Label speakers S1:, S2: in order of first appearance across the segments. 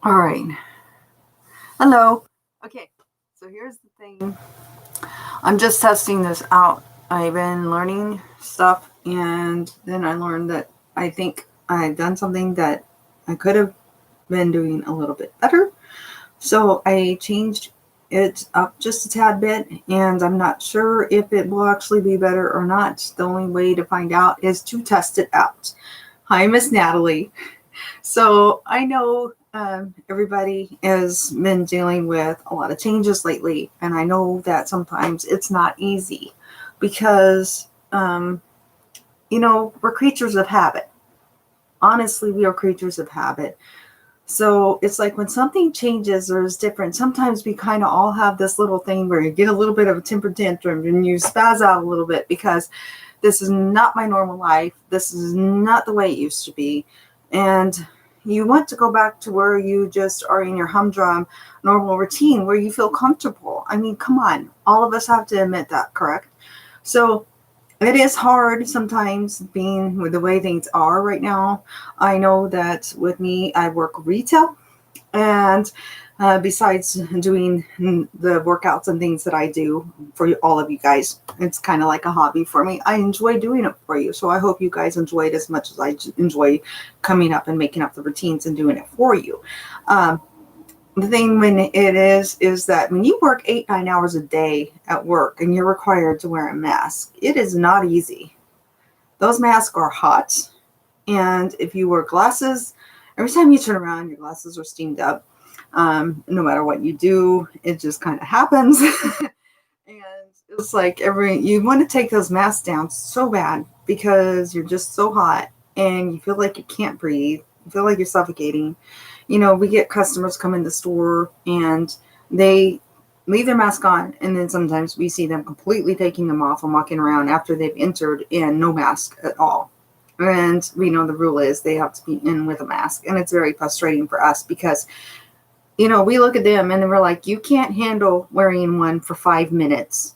S1: All right. Hello. Okay. So here's the thing. I'm just testing this out. I've been learning stuff, and then I learned that I think I've done something that I could have been doing a little bit better. So I changed it up just a tad bit, and I'm not sure if it will actually be better or not. The only way to find out is to test it out. Hi, Miss Natalie. So I know everybody has been dealing with a lot of changes lately, and I know that sometimes it's not easy because, we're creatures of habit. Honestly, we are creatures of habit. So it's like when something changes or is different, sometimes we kind of all have this little thing where you get a little bit of a temper tantrum and you spaz out a little bit because this is not my normal life. This is not the way it used to be. And you want to go back to where you just are in your humdrum normal routine where you feel comfortable. I mean, come on. All of us have to admit that, correct? So it is hard sometimes being with the way things are right now. I know that with me, I work retail, and besides doing the workouts and things that I do for all of you guys, it's kind of like a hobby for me. I enjoy doing it for you. So I hope you guys enjoy it as much as I enjoy coming up and making up the routines and doing it for you. The thing when it is that when you work 8-9 hours a day at work and you're required to wear a mask, it is not easy. Those masks are hot. And if you wear glasses, every time you turn around, your glasses are steamed up. No matter what you do, it just kind of happens. And it's like you want to take those masks down so bad because you're just so hot and you feel like you can't breathe. You feel like you're suffocating. We get customers come in the store and they leave their mask on, and then sometimes we see them completely taking them off and walking around after they've entered in no mask at all. And we know the rule is they have to be in with a mask, and it's very frustrating for us because, we look at them and we're like, you can't handle wearing one for 5 minutes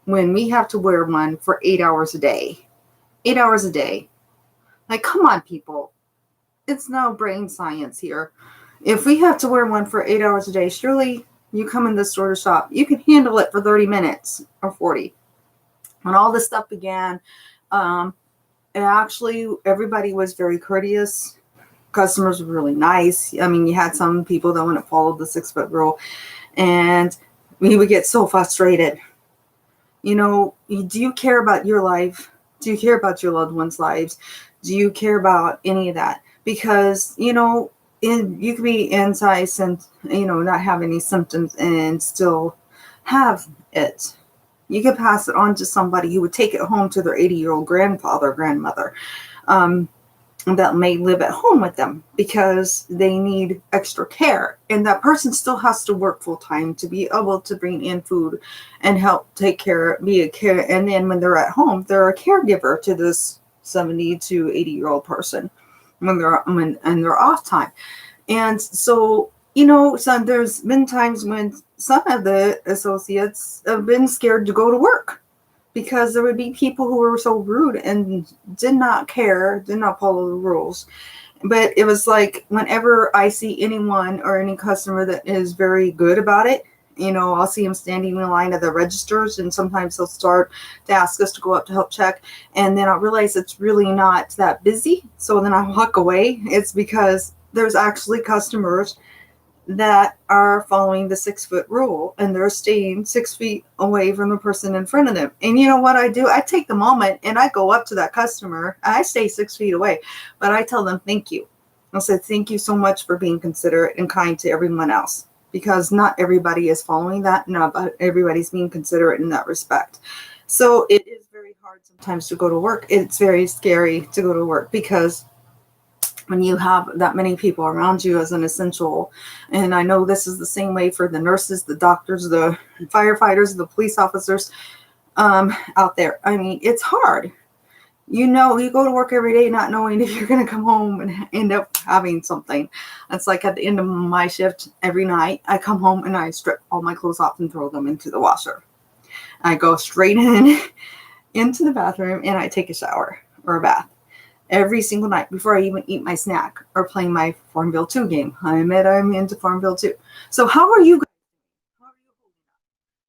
S1: when we have to wear one for 8 hours a day. 8 hours a day. Like, come on, people. It's no brain science here. If we have to wear one for 8 hours a day, surely you come in the store to shop, you can handle it for 30 minutes or 40. When all this stuff began, actually everybody was very courteous. Customers were really nice. I mean, you had some people that wouldn't follow the 6-foot rule, and we would get so frustrated. Do you care about your life? Do you care about your loved ones' lives? Do you care about any of that? Because, you could be inside and, not have any symptoms and still have it. You could pass it on to somebody who would take it home to their 80-year-old grandfather or grandmother that may live at home with them because they need extra care. And that person still has to work full time to be able to bring in food and help take care, be a care. And then when they're at home, they're a caregiver to this 70 to 80-year-old person when they're off time. And so, so there's been times when some of the associates have been scared to go to work because there would be people who were so rude and did not care, did not follow the rules. But it was like whenever I see anyone or any customer that is very good about it, I'll see them standing in line at the registers, and sometimes they'll start to ask us to go up to help check. And then I'll realize it's really not that busy. So then I walk away. It's because there's actually customers that are following the 6-foot rule and they're staying 6 feet away from the person in front of them. And you know what I do? I take the moment and I go up to that customer. I stay 6 feet away, but I tell them, thank you. I said, thank you so much for being considerate and kind to everyone else, because not everybody is following that. Not everybody's being considerate in that respect. So it is very hard sometimes to go to work. It's very scary to go to work because when you have that many people around you as an essential, and I know this is the same way for the nurses, the doctors, the firefighters, the police officers out there. I mean, it's hard. You go to work every day not knowing if you're going to come home and end up having something. It's like at the end of my shift every night, I come home and I strip all my clothes off and throw them into the washer. I go straight into the bathroom and I take a shower or a bath. every single night before I even eat my snack or playing my Farmville 2 game. I admit I'm into Farmville 2. So how are you guys? How are you holding up?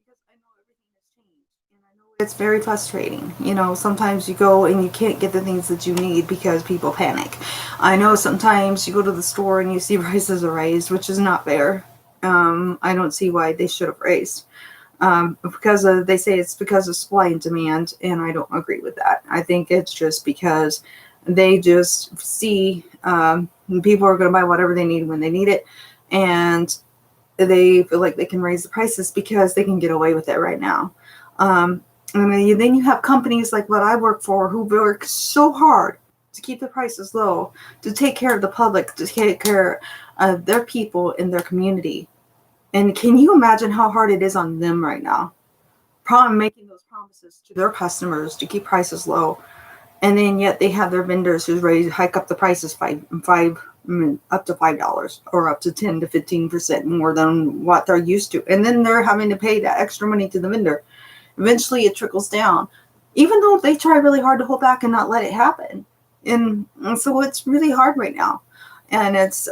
S1: Because I know everything has changed, and I know it's very frustrating. Sometimes you go and you can't get the things that you need because people panic. I know sometimes you go to the store and you see prices are raised, which is not fair. I don't see why they should have raised. They say it's because of supply and demand, and I don't agree with that. I think it's just because they just see people are going to buy whatever they need when they need it, and they feel like they can raise the prices because they can get away with it right now. And then you have companies like what I work for who work so hard to keep the prices low, to take care of the public, to take care of their people in their community. And can you imagine how hard it is on them right now? Making those promises to their customers to keep prices low, and then yet they have their vendors who hike up the prices up to $5 or up to 10 to 15% more than what they're used to, and then they're having to pay that extra money to the vendor. Eventually, it trickles down, even though they try really hard to hold back and not let it happen. And so it's really hard right now, and it's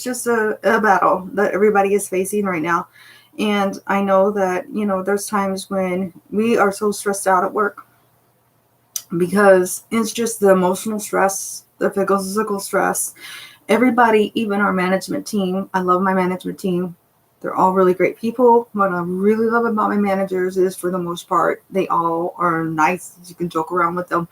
S1: just a battle that everybody is facing right now. And I know that, there's times when we are so stressed out at work because it's just the emotional stress, the physical stress. Everybody, even our management team, I love my management team. They're all really great people. What I really love about my managers is, for the most part, they all are nice. You can joke around with them.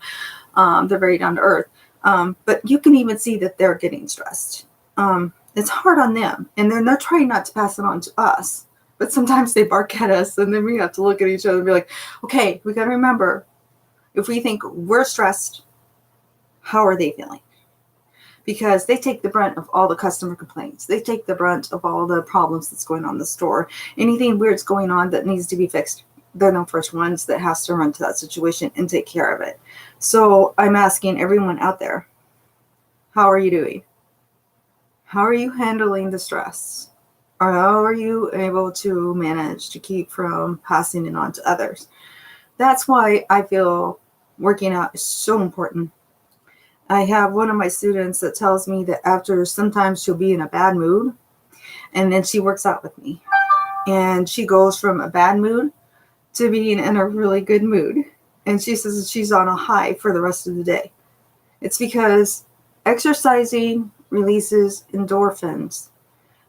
S1: They're very down to earth. But you can even see that they're getting stressed. It's hard on them, and they're trying not to pass it on to us. But sometimes they bark at us, and then we have to look at each other and be like, okay, we got to remember, if we think we're stressed, how are they feeling? Because they take the brunt of all the customer complaints. They take the brunt of all the problems that's going on in the store. Anything weird's going on that needs to be fixed, they're the first ones that has to run to that situation and take care of it. So I'm asking everyone out there, how are you doing? How are you handling the stress? Or how are you able to manage to keep from passing it on to others? That's why I feel working out is so important. I have one of my students that tells me that after sometimes she'll be in a bad mood, and then she works out with me. And she goes from a bad mood to being in a really good mood. And she says that she's on a high for the rest of the day. It's because exercising releases endorphins.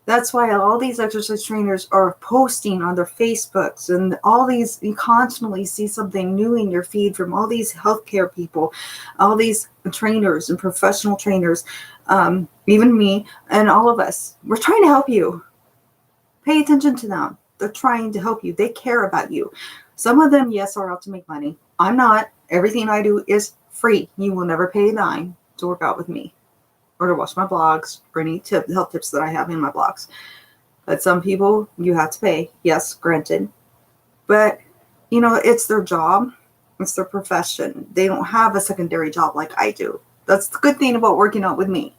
S1: That's why all these exercise trainers are posting on their Facebooks, and all these, you constantly see something new in your feed from all these healthcare people, all these trainers and professional trainers, even me and all of us. We're trying to help you. Pay attention to them. They're trying to help you. They care about you. Some of them, yes, are out to make money. I'm not. Everything I do is free. You will never pay a dime to work out with me, or to watch my blogs, or any health tips that I have in my blogs. But some people, you have to pay. Yes, granted. But, it's their job. It's their profession. They don't have a secondary job like I do. That's the good thing about working out with me.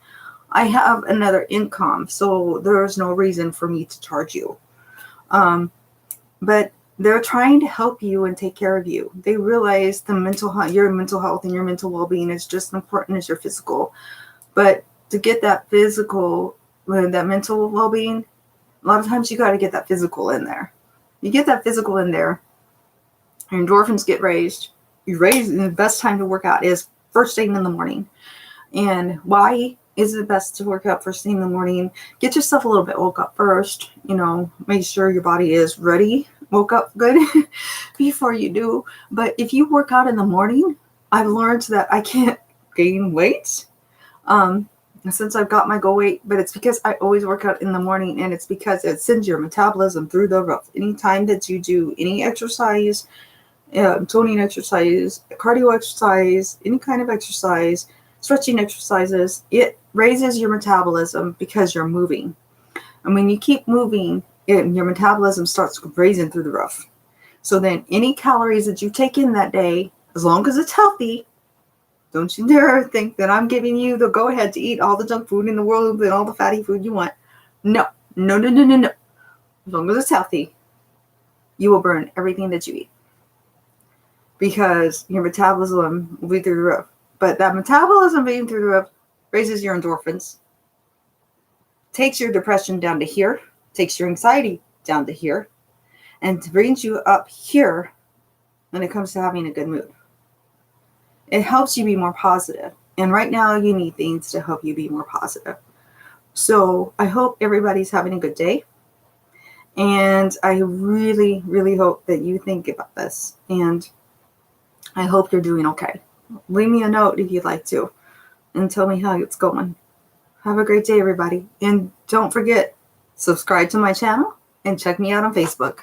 S1: I have another income, so there's no reason for me to charge you. But they're trying to help you and take care of you. They realize your mental health and your mental well-being is just as important as your physical. But to get that that mental well-being, a lot of times you got to get that physical in there. You get that physical in there, your endorphins get raised. The best time to work out is first thing in the morning. And why is it best to work out first thing in the morning? Get yourself a little bit woke up first. Make sure your body is ready, woke up good before you do. But if you work out in the morning, I've learned that I can't gain weight. Since I've got my goal weight, but it's because I always work out in the morning, and it's because it sends your metabolism through the roof. Anytime that you do any exercise, toning exercise, cardio exercise, any kind of exercise, stretching exercises, it raises your metabolism because you're moving. And when you keep moving, your metabolism starts raising through the roof. So then any calories that you take in that day, as long as it's healthy, don't you dare think that I'm giving you the go-ahead to eat all the junk food in the world and all the fatty food you want. No. As long as it's healthy, you will burn everything that you eat, because your metabolism will be through the roof. But that metabolism being through the roof raises your endorphins, takes your depression down to here, takes your anxiety down to here, and brings you up here when it comes to having a good mood. It helps you be more positive. And right now you need things to help you be more positive. So I hope everybody's having a good day. And I really, really hope that you think about this. And I hope you're doing okay. Leave me a note if you'd like to and tell me how it's going. Have a great day, everybody. And don't forget, subscribe to my channel and check me out on Facebook.